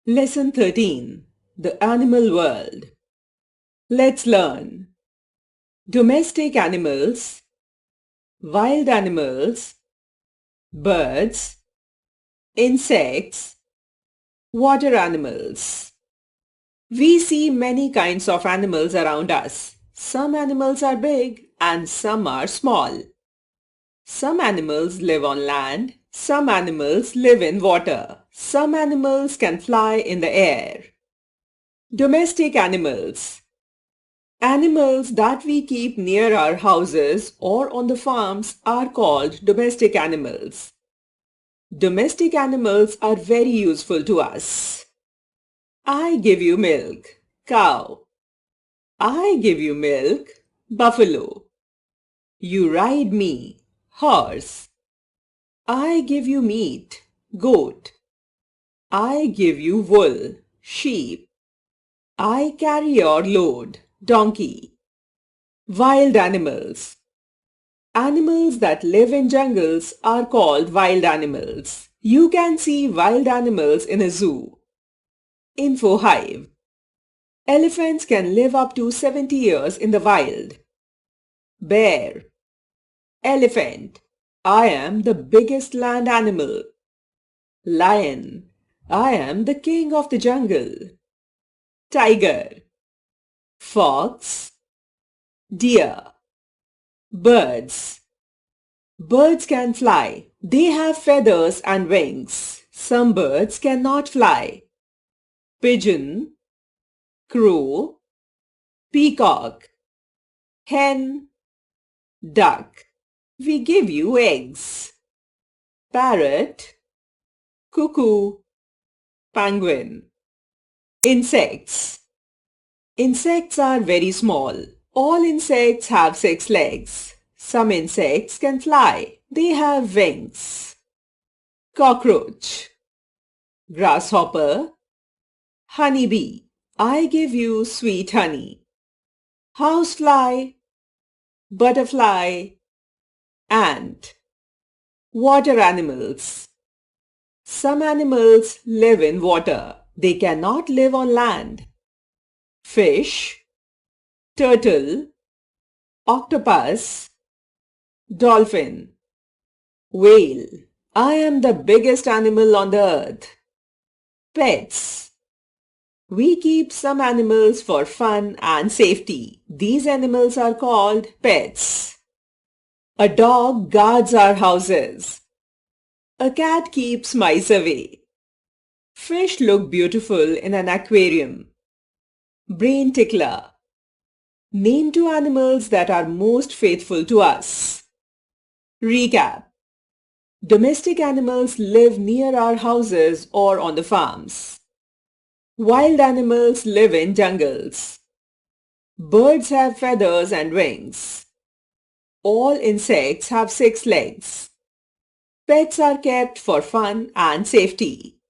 Lesson 13. The Animal World. Let's learn. Domestic animals, wild animals, birds, insects, water animals. We see many kinds of animals around us. Some animals are big and some are small. Some animals live on land. Some animals live in water. Some animals can fly in the air. Domestic animals. Animals that we keep near our houses or on the farms are called domestic animals. Domestic animals are very useful to us. I give you milk, cow. I give you milk, buffalo. You ride me, horse. I give you meat, goat. I give you wool, sheep. I carry your load, donkey. Wild animals. Animals that live in jungles are called wild animals. You can see wild animals in a zoo. Info hive. Elephants can live up to 70 years in the wild. Bear. Elephant. I am the biggest land animal. Lion. I am the king of the jungle. Tiger. Fox. Deer. Birds. Birds can fly. They have feathers and wings. Some birds cannot fly. Pigeon. Crow. Peacock. Hen. Duck. We give you eggs. Parrot. Cuckoo. Penguin. Insects. Insects are very small. All insects have 6 legs. Some insects can fly. They have wings. Cockroach. Grasshopper. Honeybee. I give you sweet honey. Housefly. Butterfly. Ant. Water animals. Some animals live in water. They cannot live on land. Fish. Turtle. Octopus. Dolphin. Whale. I am the biggest animal on the earth. Pets. We keep some animals for fun and safety. These animals are called pets. A dog guards our houses. A cat keeps mice away. Fish look beautiful in an aquarium. Brain tickler. Name 2 animals that are most faithful to us. Recap. Domestic animals live near our houses or on the farms. Wild animals live in jungles. Birds have feathers and wings. All insects have 6 legs. Pets are kept for fun and safety.